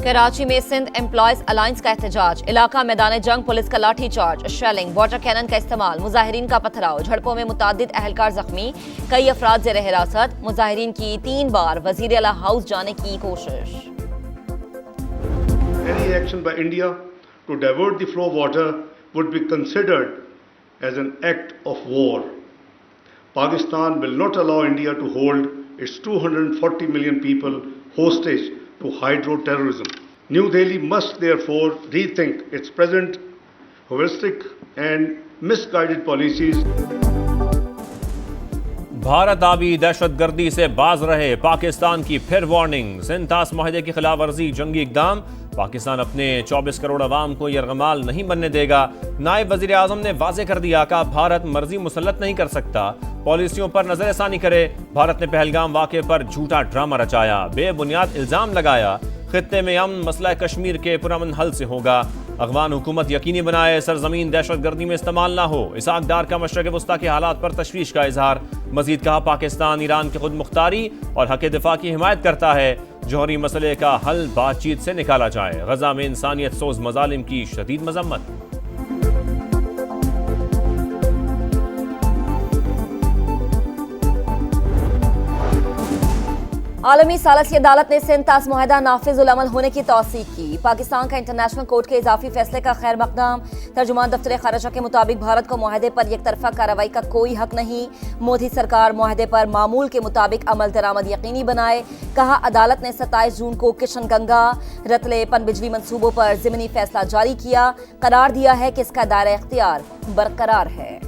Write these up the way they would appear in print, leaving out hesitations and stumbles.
कराची में Sindh employees alliance का एहतजाज, इलाका मैदान जंग, पुलिस का लाठी चार्ज, शेलिंग, वाटर कैनन का इस्तेमाल, मुजाहिरीन का पथराव, झड़पों में मुतादिद अहलकार जख्मी, कई अफराद ज़ेर हिरासत, मुजाहिरीन की 3 बार वज़ीर आला हाउस जाने की कोशिश। Any action by India to divert the flow of water would be considered as an act of war. Pakistan will not allow India to hold its 240 million people hostage to hydro-terrorism. New Delhi must therefore rethink its present heuristic and misguided policies. Bharat आबी दहशतगर्दी से बाज रहे, पाकिस्तान की फिर warning. सिंतास माहिदे की खिलाफ वर्जी जंगी इकदाम, पाकिस्तान अपने 24 करोड़ अवाम को यरगमाल नहीं बनने देगा। नायब वजीर आजम ने वाजे कर दिया, कहा भारत मर्जी मुसल्लत नहीं कर सकता, पॉलिसियों पर नजरसानी करे। भारत ने पहलगाम वाक़े पर झूठा ड्रामा रचाया, बेबुनियाद इल्जाम लगाया। खित्ते में अमन मसला कश्मीर के पुरअमन हल से होगा। अफगान हुकूमत यकीनी बनाए सरजमीन दहशतगर्दी में इस्तेमाल ना हो। इसहाक डार का मशरक़ वस्ता के हालात पर तशवीश का इजहार। मजीद कहा पाकिस्तान ईरान की खुद मुख्तारी और हक़ दिफा की हिमायत करता है। जौहरी मसले का हल बातचीत से निकाला जाए। गजा में इंसानियत सोज मजालिम की शदीद मजम्मत। आलमी सालसी अदालत ने सिंतास मुआहदा नाफिजुल अमल होने की तौसीक की। पाकिस्तान का इंटरनेशनल कोर्ट के इजाफी फैसले का खैर मकदम। तर्जुमान दफ्तर खारजा के मुताबिक भारत को मुआहदे पर एक तरफा कार्रवाई का कोई हक नहीं। मोदी सरकार मुआहदे पर मामूल के मुताबिक अमल दरामद यकीनी बनाए। कहा अदालत ने 27 जून को किशन गंगा रतले पनबिजली मंसूबों पर ज़िमनी फैसला जारी किया। करार दिया है कि इसका दायरा इख्तियार बरकरार है।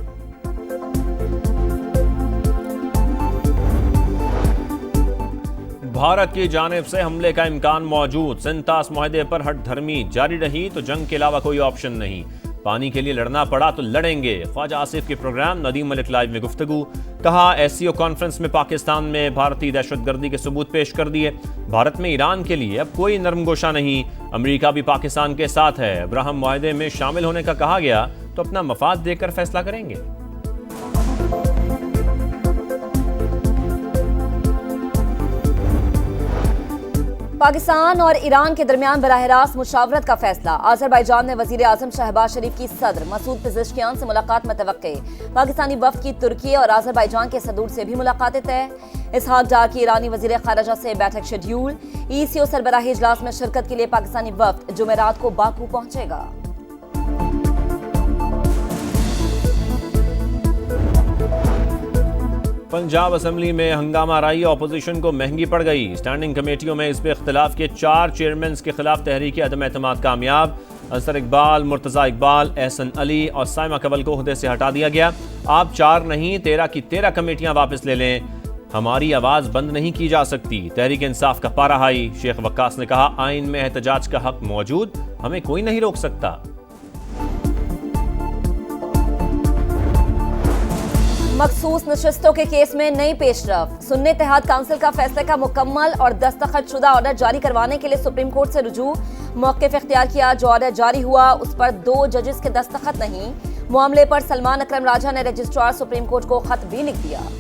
भारत की जानिब से हमले का इम्कान मौजूद। सिंतास मुआहदे पर हट धर्मी जारी रही तो जंग के अलावा कोई ऑप्शन नहीं। पानी के लिए लड़ना पड़ा तो लड़ेंगे। ख्वाजा आसिफ के प्रोग्राम नदीम मलिक लाइव में गुफ्तगू। कहा SCO कॉन्फ्रेंस में पाकिस्तान में भारतीय दहशतगर्दी के सबूत पेश कर दिए। भारत में ईरान के लिए अब कोई नरमगोशा नहीं। अमेरिका भी पाकिस्तान के साथ है। अब्राहम मुआहदे में शामिल होने का कहा गया तो अपना मफाद देकर फैसला करेंगे। पाकिस्तान और ईरान के दरमियान बराह रास्त मुशावरत का फैसला। अज़रबैजान ने वज़ीर आज़म शहबाज शरीफ की सदर मसूद पेज़ेश्कियान से मुलाकात मुतवक्के। पाकिस्तानी वफ़द की तुर्की और अज़रबैजान के सदूर से भी मुलाकातें तय। इसहाक डार की ईरानी वज़ीर ख़ारजा से बैठक शेड्यूल। ECO सरबराही इजलास में शिरकत के लिए पाकिस्तानी वफ़द जुमेरात को बाकू पहुंचेगा। पंजाब असेंबली में हंगामा रही, अपोजिशन को महंगी पड़ गई। स्टैंडिंग कमेटियों में इस पे इख्तिलाफ के 4 चेयरमैन के खिलाफ तहरीक अदम एतमाद कामयाब। अंसर इकबाल, मुर्तज़ा इकबाल, एहसन अली और साइमा कबल को ओहदे से हटा दिया गया। आप 4 नहीं 13 की 13 कमेटियां वापस ले लें, हमारी आवाज़ बंद नहीं की जा सकती। तहरीक इंसाफ का पारा हाई। शेख वक्कास ने कहा आइन में एहतजाज का हक मौजूद, हमें कोई नहीं रोक सकता। मखसूस नशस्तों के केस में नई पेशरफ। सुन्नी इत्तेहाद काउंसिल का फैसले का मुकम्मल और दस्तखतशुदा ऑर्डर जारी करवाने के लिए सुप्रीम कोर्ट से रुजू। मौक़िफ़ इख्तियार किया। जो ऑर्डर जारी हुआ उस पर 2 जजेस के दस्तखत नहीं। मामले पर सलमान अकरम राजा ने रजिस्ट्रार सुप्रीम कोर्ट को खत भी लिख दिया।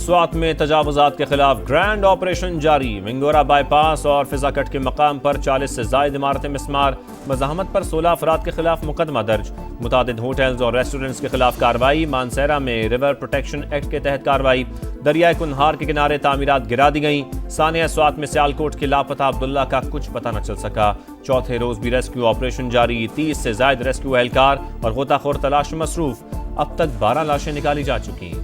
स्वात में तजावुजात के खिलाफ ग्रैंड ऑपरेशन जारी। विंगोरा बाईपास और फिजा कट के मकाम पर 40 से जायद इमारतें मिस्मार। मज़ाहमत पर 16 अफराद के खिलाफ मुकदमा दर्ज। मुतादिद होटल्स और रेस्टोरेंट्स के खिलाफ कार्रवाई। मानसेरा में रिवर प्रोटेक्शन एक्ट के तहत कार्रवाई। दरियाए कुनहार के किनारे तामीरात गिरा दी गई। सानिया स्वात में सियालकोट के लापता अब्दुल्ला का कुछ पता न चल सका। चौथे रोज भी रेस्क्यू ऑपरेशन जारी। 30 से जायद रेस्क्यू एहलकार और गोताखोर तलाश में मसरूफ। अब तक 12 लाशें निकाली जा चुकी।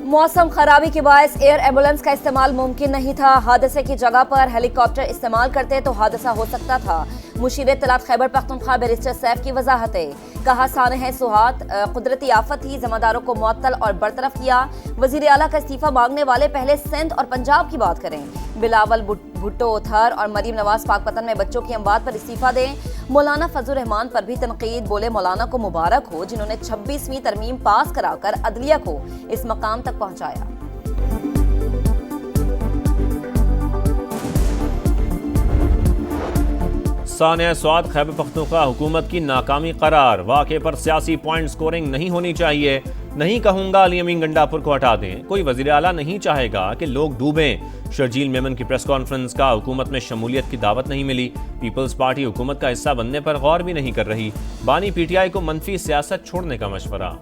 मौसम खराबी के बायस एयर एम्बुलेंस का इस्तेमाल मुमकिन नहीं था। हादसे की जगह पर हेलीकॉप्टर इस्तेमाल करते तो हादसा हो सकता था। मुशीर इत्तलात खैबर पख्तूनख्वा बैरिस्टर सैफ की वजाहतें। कहा सानह सुहात कुदरती आफत ही जमादारों को मुअत्तल और बरतरफ किया। वजीर आला का इस्तीफा मांगने वाले पहले सिंध और पंजाब की बात करें। बिलावल भुट्टो थर और मरीम नवाज पाकपतन में बच्चों की अमवात पर इस्तीफा दें। मौलाना फजल रहमान पर भी तनकीद। बोले मौलाना को मुबारक हो जिन्होंने 26वीं तरमीम पास कराकर अदलिया को इस मकाम तक पहुंचाया। सानिया स्वात खैबर पख्तूनख्वा हुकूमत की नाकामी करार, वाक़े पर सियासी पॉइंट स्कोरिंग नहीं होनी चाहिए। नहीं कहूँगा अली अमीन गंडापुर को हटा दें, कोई वज़ीर आला नहीं चाहेगा कि लोग डूबें। शर्जील मेमन की प्रेस कॉन्फ्रेंस का हुकूमत में शमूलियत की दावत नहीं मिली। पीपल्स पार्टी हुकूमत का हिस्सा बनने पर गौर भी नहीं कर रही। बानी पीटीआई को मनफी सियासत छोड़ने का मशवरा।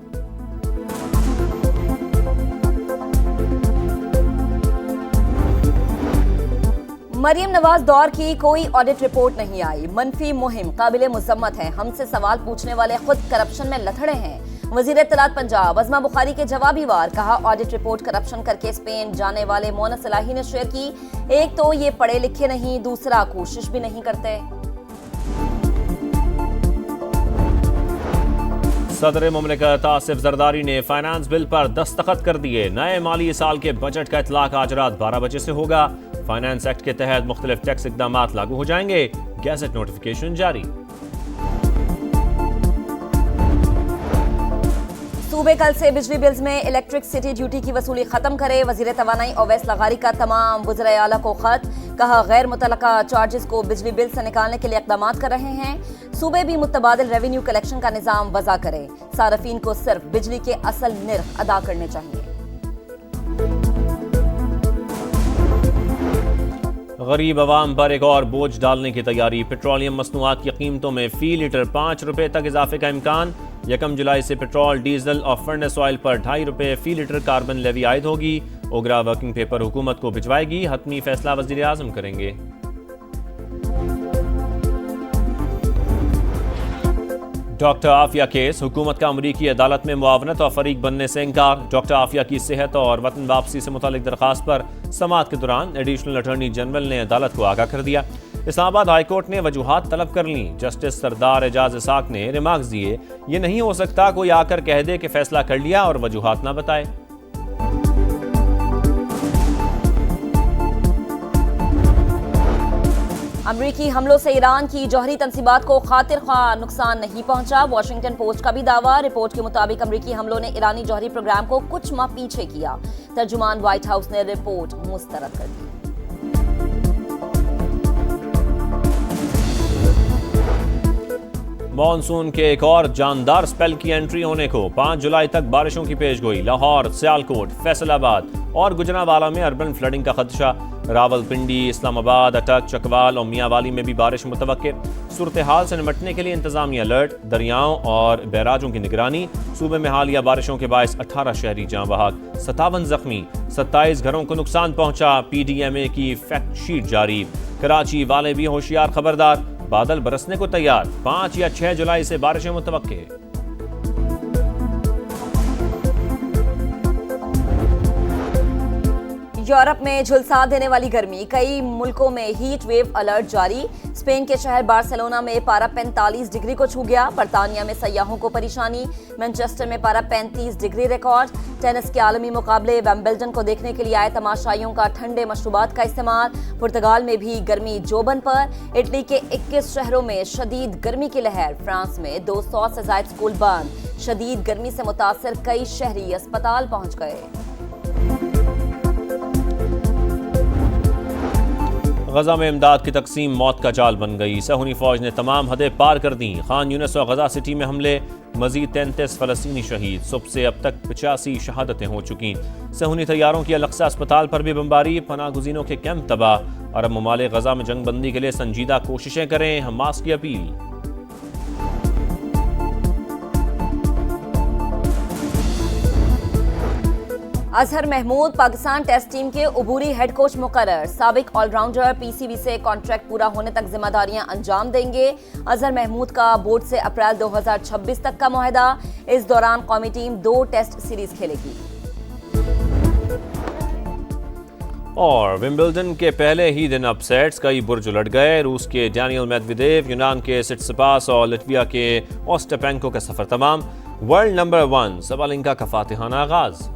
मरियम नवाज दौर की कोई ऑडिट रिपोर्ट नहीं आई। मनफी मुहिम काबिले मुजम्मत है। हमसे सवाल पूछने वाले खुद करप्शन में लथड़े हैं। वजीर इत्तलात पंजाब अज़मा बुखारी के जवाबी वार, कहा ऑडिट रिपोर्ट करप्शन करके स्पेन जाने वाले मोना सलाही ने शेयर की। एक तो ये पढ़े लिखे नहीं, दूसरा कोशिश भी नहीं करते। सदर मुमलिकत आसिफ जरदारी ने फाइनेंस बिल पर दस्तखत कर दिए। नए माली साल के बजट का इतलाक आज रात 12 बजे से होगा। फाइनेंस एक्ट के तहत मुख्तलिफ टैक्स इकदाम लागू हो जाएंगे। गैजेट नोटिफिकेशन जारी। सूबे कल से बिजली बिल्स में इलेक्ट्रिसिटी ड्यूटी की वसूली खत्म करे। वजीर तवानाई ओवैस लगारी का तमाम वज़राए आला को खत, कहा गैर मुतलका चार्जेस को बिजली बिल से निकालने के लिए इक़दामात कर रहे हैं। सूबे भी मुतबादिल रेवेन्यू कलेक्शन का निज़ाम वज़ा करे। सारफीन को सिर्फ बिजली के असल निर्ख अदा करने चाहिए। गरीब आवाम पर एक और बोझ डालने की तैयारी। पेट्रोलियम मसनूआत की कीमतों में फी लीटर 5 रुपए तक इजाफे का इम्कान। 1 जुलाई से पेट्रोल, डीजल और फर्नेस ऑयल पर 2.5 रुपए फी लीटर कार्बन लेवी आयद होगी। ओगरा वर्किंग पेपर हुकूमत को भिजवाएगी। हतमी फैसला वज़ीर आज़म करेंगे। डॉक्टर आफिया केस, हुकूमत का अमरीकी अदालत में मुआवनत और फरीक बनने से इनकार। डॉक्टर आफिया की सेहत और वतन वापसी से मुतालिक दरखास्त पर समाअत के दौरान एडिशनल अटॉर्नी जनरल ने अदालत को आगाह कर दिया। इस्लामाबाद हाईकोर्ट ने वजूहात तलब कर ली। जस्टिस सरदार एजाज इसाक ने रिमार्क्स दिए, ये नहीं हो सकता कोई आकर कह दे कि फैसला कर लिया और वजूहात ना बताए। अमरीकी हमलों से ईरान की जौहरी तंसीबात को खातिर ख्वाह नुकसान नहीं पहुंचा। वॉशिंगटन पोस्ट का भी दावा। रिपोर्ट के मुताबिक अमरीकी हमलों ने ईरानी जौहरी प्रोग्राम को कुछ माह पीछे किया। तर्जुमान व्हाइट हाउस ने रिपोर्ट मुस्तरद कर दी। मॉनसून के एक और जानदार स्पेल की एंट्री होने को 5 जुलाई तक बारिशों की पेशगोई। लाहौर, सियालकोट, फैसलाबाद और गुजरांवाला में अर्बन फ्लडिंग का खदशा। रावलपिंडी, इस्लामाबाद, अटक, चकवाल और मियांवाली में भी बारिश मुतवक्के। सूरत हाल से निपटने के लिए इंतजामिया अलर्ट। दरियाओं और बैराजों की निगरानी। सूबे में हालिया बारिशों के बायस 18 शहरी जाँ बहक, 57 जख्मी, 27 घरों को नुकसान पहुंचा। PDMA की फैक्ट शीट जारी। कराची वाले भी होशियार, खबरदार, बादल बरसने को तैयार। 5 या 6 जुलाई से बारिशें मुतवक्के। यूरोप में झुलसा देने वाली गर्मी। कई मुल्कों में हीट वेव अलर्ट जारी। स्पेन के शहर बार्सिलोना में पारा 45 डिग्री को छू गया। बरतानिया में सयाहों को परेशानी। मैनचेस्टर में पारा 35 डिग्री रिकॉर्ड। टेनिस के आलमी मुकाबले विंबलडन को देखने के लिए आए तमाशाइयों का ठंडे मशरूबात का इस्तेमाल। पुर्तगाल में भी गर्मी जोबन पर। इटली के 21 शहरों में शदीद गर्मी की लहर। फ्रांस में 200 से ज्यादा स्कूल बंद। शदीद गर्मी से मुतासर कई शहरी अस्पताल पहुंच गए। गजा में इमदाद की तकसीम मौत का जाल बन गई। सहूनी फौज ने तमाम हदें पार कर दी। खान यूनिस और गजा सिटी में हमले। मजीद 33 फलस्तीनी शहीद। सुबह से अब तक 85 शहादतें हो चुकी। सहूनी तैयारों की अलक्सा अस्पताल पर भी बमबारी। पनाह गुज़ीनों के कैंप तबाह। अरब ममालिक गजा में जंग बंदी के लिए संजीदा कोशिशें करें, हमास की अपील। अजहर महमूद पाकिस्तान टेस्ट टीम के उबूरी हेड कोच मुकर्रर। साबिक ऑलराउंडर PCB से कॉन्ट्रैक्ट पूरा होने तक जिम्मेदारियां अंजाम देंगे। अजहर महमूद का बोर्ड से अप्रैल 2026 तक का मुआहदा। इस दौरान कौमी टीम 2 टेस्ट सीरीज खेलेगी। और विंबलडन के पहले ही दिन अपसेट्स, कई बुर्ज उलट गए। रूस के डैनियल मेदवेदेव, यूनान के सिट्सिपास और लिटविया के ओस्टापेंको का सफर तमाम। वर्ल्ड नंबर 1 सबालेंका का फातिहाना आगाज।